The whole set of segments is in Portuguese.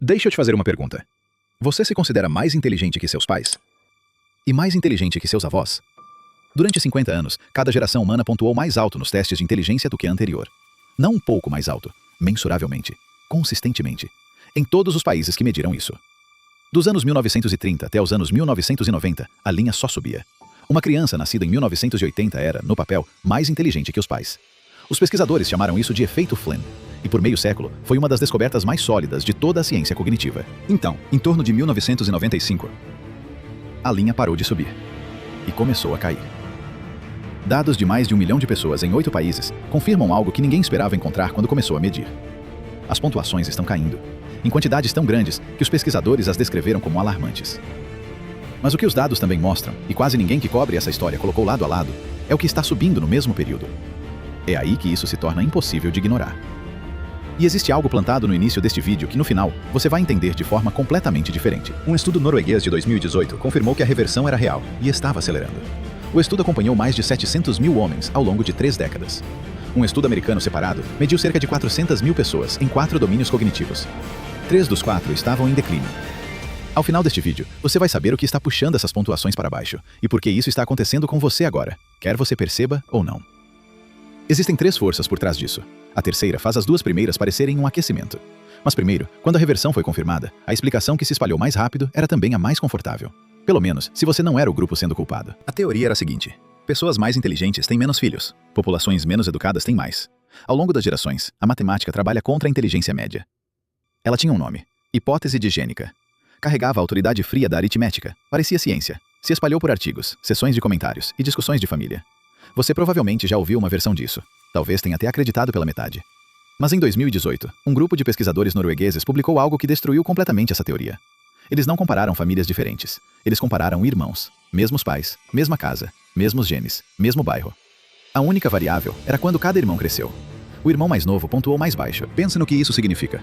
Deixa eu te fazer uma pergunta. Você se considera mais inteligente que seus pais? E mais inteligente que seus avós? Durante 50 anos, cada geração humana pontuou mais alto nos testes de inteligência do que a anterior. Não um pouco mais alto, mensuravelmente, consistentemente, em todos os países que mediram isso. Dos anos 1930 até os anos 1990, a linha só subia. Uma criança nascida em 1980 era, no papel, mais inteligente que os pais. Os pesquisadores chamaram isso de efeito Flynn, e por meio século foi uma das descobertas mais sólidas de toda a ciência cognitiva. Então, em torno de 1995, a linha parou de subir e começou a cair. Dados de mais de 1 milhão de pessoas em 8 países confirmam algo que ninguém esperava encontrar quando começou a medir. As pontuações estão caindo, em quantidades tão grandes que os pesquisadores as descreveram como alarmantes. Mas o que os dados também mostram, e quase ninguém que cobre essa história colocou lado a lado, é o que está subindo no mesmo período. É aí que isso se torna impossível de ignorar. E existe algo plantado no início deste vídeo que, no final, você vai entender de forma completamente diferente. Um estudo norueguês de 2018 confirmou que a reversão era real e estava acelerando. O estudo acompanhou mais de 700 mil homens ao longo de 3 décadas. Um estudo americano separado mediu cerca de 400 mil pessoas em 4 domínios cognitivos. 3 dos 4 estavam em declínio. Ao final deste vídeo, você vai saber o que está puxando essas pontuações para baixo e por que isso está acontecendo com você agora, quer você perceba ou não. Existem 3 forças por trás disso. A terceira faz as 2 primeiras parecerem um aquecimento. Mas primeiro, quando a reversão foi confirmada, a explicação que se espalhou mais rápido era também a mais confortável. Pelo menos, se você não era o grupo sendo culpado. A teoria era a seguinte: pessoas mais inteligentes têm menos filhos, populações menos educadas têm mais. Ao longo das gerações, a matemática trabalha contra a inteligência média. Ela tinha um nome: hipótese de Gênica. Carregava a autoridade fria da aritmética, parecia ciência. Se espalhou por artigos, sessões de comentários e discussões de família. Você provavelmente já ouviu uma versão disso. Talvez tenha até acreditado pela metade. Mas em 2018, um grupo de pesquisadores noruegueses publicou algo que destruiu completamente essa teoria. Eles não compararam famílias diferentes. Eles compararam irmãos, mesmos pais, mesma casa, mesmos genes, mesmo bairro. A única variável era quando cada irmão cresceu. O irmão mais novo pontuou mais baixo. Pense no que isso significa.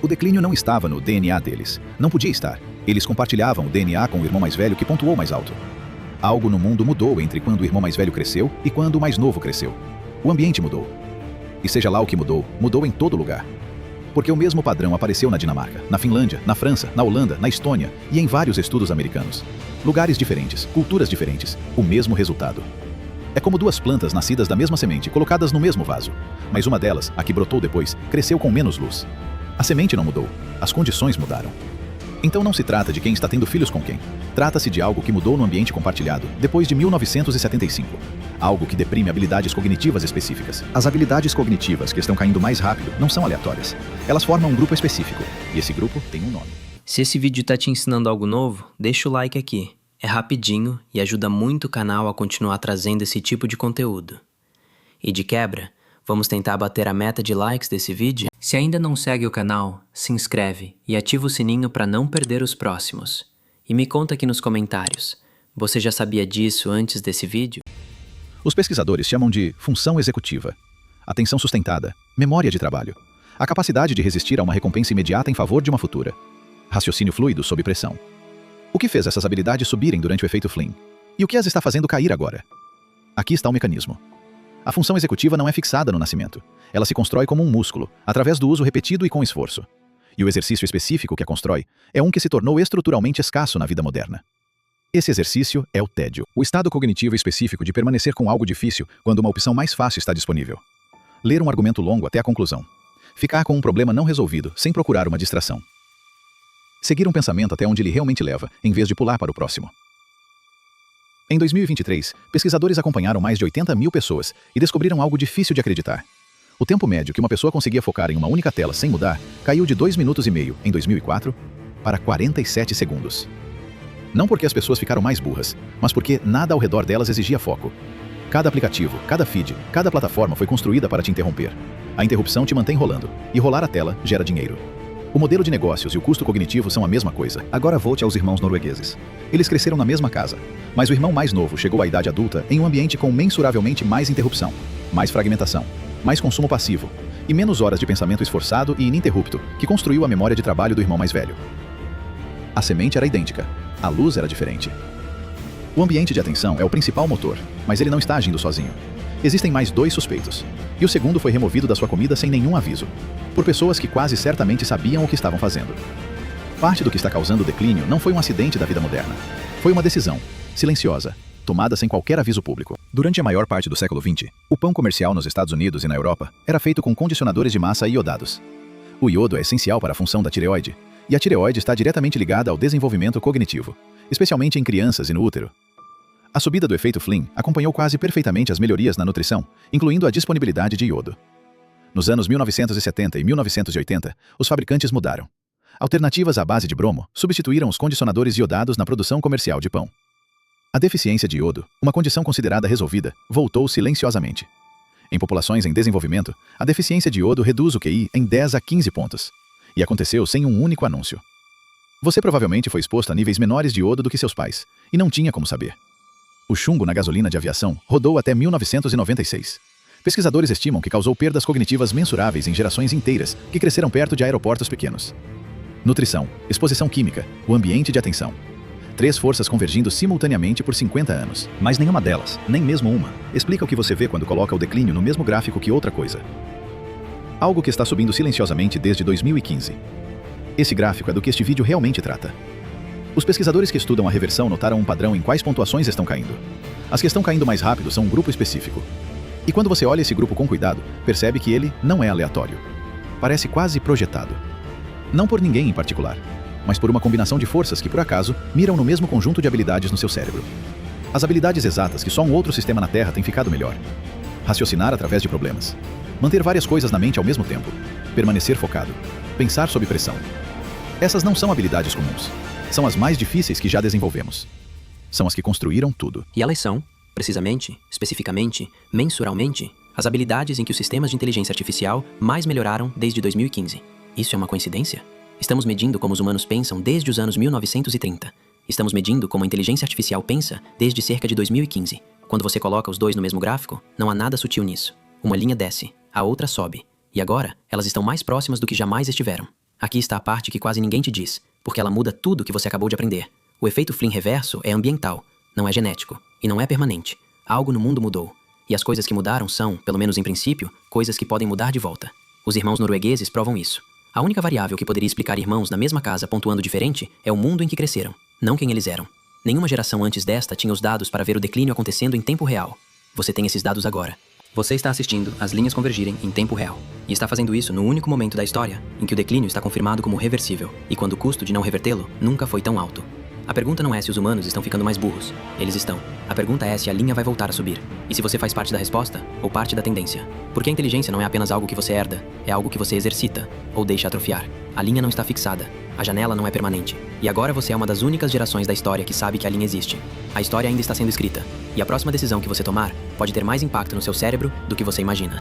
O declínio não estava no DNA deles. Não podia estar. Eles compartilhavam o DNA com o irmão mais velho que pontuou mais alto. Algo no mundo mudou entre quando o irmão mais velho cresceu e quando o mais novo cresceu. O ambiente mudou. E seja lá o que mudou, mudou em todo lugar. Porque o mesmo padrão apareceu na Dinamarca, na Finlândia, na França, na Holanda, na Estônia e em vários estudos americanos. Lugares diferentes, culturas diferentes, o mesmo resultado. É como 2 plantas nascidas da mesma semente, colocadas no mesmo vaso. Mas uma delas, a que brotou depois, cresceu com menos luz. A semente não mudou, as condições mudaram. Então não se trata de quem está tendo filhos com quem. Trata-se de algo que mudou no ambiente compartilhado depois de 1975. Algo que deprime habilidades cognitivas específicas. As habilidades cognitivas que estão caindo mais rápido não são aleatórias. Elas formam um grupo específico, e esse grupo tem um nome. Se esse vídeo está te ensinando algo novo, deixa o like aqui. É rapidinho e ajuda muito o canal a continuar trazendo esse tipo de conteúdo. E de quebra, vamos tentar bater a meta de likes desse vídeo? Se ainda não segue o canal, se inscreve e ativa o sininho para não perder os próximos. E me conta aqui nos comentários, você já sabia disso antes desse vídeo? Os pesquisadores chamam de função executiva, atenção sustentada, memória de trabalho, a capacidade de resistir a uma recompensa imediata em favor de uma futura, raciocínio fluido sob pressão. O que fez essas habilidades subirem durante o efeito Flynn? E o que as está fazendo cair agora? Aqui está o mecanismo. A função executiva não é fixada no nascimento. Ela se constrói como um músculo, através do uso repetido e com esforço. E o exercício específico que a constrói é um que se tornou estruturalmente escasso na vida moderna. Esse exercício é o tédio, o estado cognitivo específico de permanecer com algo difícil quando uma opção mais fácil está disponível. Ler um argumento longo até a conclusão. Ficar com um problema não resolvido, sem procurar uma distração. Seguir um pensamento até onde ele realmente leva, em vez de pular para o próximo. Em 2023, pesquisadores acompanharam mais de 80 mil pessoas e descobriram algo difícil de acreditar. O tempo médio que uma pessoa conseguia focar em uma única tela sem mudar caiu de 2 minutos e meio, em 2004, para 47 segundos. Não porque as pessoas ficaram mais burras, mas porque nada ao redor delas exigia foco. Cada aplicativo, cada feed, cada plataforma foi construída para te interromper. A interrupção te mantém rolando, e rolar a tela gera dinheiro. O modelo de negócios e o custo cognitivo são a mesma coisa. Agora volte aos irmãos noruegueses. Eles cresceram na mesma casa, mas o irmão mais novo chegou à idade adulta em um ambiente com mensuravelmente mais interrupção, mais fragmentação, mais consumo passivo e menos horas de pensamento esforçado e ininterrupto que construiu a memória de trabalho do irmão mais velho. A semente era idêntica, a luz era diferente. O ambiente de atenção é o principal motor, mas ele não está agindo sozinho. Existem mais 2 suspeitos. E o segundo foi removido da sua comida sem nenhum aviso, por pessoas que quase certamente sabiam o que estavam fazendo. Parte do que está causando o declínio não foi um acidente da vida moderna. Foi uma decisão, silenciosa, tomada sem qualquer aviso público. Durante a maior parte do século XX, o pão comercial nos Estados Unidos e na Europa era feito com condicionadores de massa iodados. O iodo é essencial para a função da tireoide, e a tireoide está diretamente ligada ao desenvolvimento cognitivo, especialmente em crianças e no útero. A subida do efeito Flynn acompanhou quase perfeitamente as melhorias na nutrição, incluindo a disponibilidade de iodo. Nos anos 1970 e 1980, os fabricantes mudaram. Alternativas à base de bromo substituíram os condicionadores iodados na produção comercial de pão. A deficiência de iodo, uma condição considerada resolvida, voltou silenciosamente. Em populações em desenvolvimento, a deficiência de iodo reduz o QI em 10 a 15 pontos. E aconteceu sem um único anúncio. Você provavelmente foi exposto a níveis menores de iodo do que seus pais, e não tinha como saber. O chumbo na gasolina de aviação rodou até 1996. Pesquisadores estimam que causou perdas cognitivas mensuráveis em gerações inteiras que cresceram perto de aeroportos pequenos. Nutrição, exposição química, o ambiente de atenção. 3 forças convergindo simultaneamente por 50 anos. Mas nenhuma delas, nem mesmo uma, explica o que você vê quando coloca o declínio no mesmo gráfico que outra coisa. Algo que está subindo silenciosamente desde 2015. Esse gráfico é do que este vídeo realmente trata. Os pesquisadores que estudam a reversão notaram um padrão em quais pontuações estão caindo. As que estão caindo mais rápido são um grupo específico. E quando você olha esse grupo com cuidado, percebe que ele não é aleatório. Parece quase projetado. Não por ninguém em particular, mas por uma combinação de forças que, por acaso, miram no mesmo conjunto de habilidades no seu cérebro. As habilidades exatas que só um outro sistema na Terra tem ficado melhor. Raciocinar através de problemas. Manter várias coisas na mente ao mesmo tempo. Permanecer focado. Pensar sob pressão. Essas não são habilidades comuns. São as mais difíceis que já desenvolvemos. São as que construíram tudo. E elas são, precisamente, especificamente, mensuralmente, as habilidades em que os sistemas de inteligência artificial mais melhoraram desde 2015. Isso é uma coincidência? Estamos medindo como os humanos pensam desde os anos 1930. Estamos medindo como a inteligência artificial pensa desde cerca de 2015. Quando você coloca os dois no mesmo gráfico, não há nada sutil nisso. Uma linha desce, a outra sobe. E agora, elas estão mais próximas do que jamais estiveram. Aqui está a parte que quase ninguém te diz, porque ela muda tudo que você acabou de aprender. O efeito Flynn reverso é ambiental, não é genético, e não é permanente. Algo no mundo mudou. E as coisas que mudaram são, pelo menos em princípio, coisas que podem mudar de volta. Os irmãos noruegueses provam isso. A única variável que poderia explicar irmãos na mesma casa pontuando diferente é o mundo em que cresceram, não quem eles eram. Nenhuma geração antes desta tinha os dados para ver o declínio acontecendo em tempo real. Você tem esses dados agora. Você está assistindo as linhas convergirem em tempo real. E está fazendo isso no único momento da história em que o declínio está confirmado como reversível, e quando o custo de não revertê-lo nunca foi tão alto. A pergunta não é se os humanos estão ficando mais burros. Eles estão. A pergunta é se a linha vai voltar a subir. E se você faz parte da resposta ou parte da tendência. Porque a inteligência não é apenas algo que você herda, é algo que você exercita ou deixa atrofiar. A linha não está fixada. A janela não é permanente. E agora você é uma das únicas gerações da história que sabe que a linha existe. A história ainda está sendo escrita. E a próxima decisão que você tomar pode ter mais impacto no seu cérebro do que você imagina.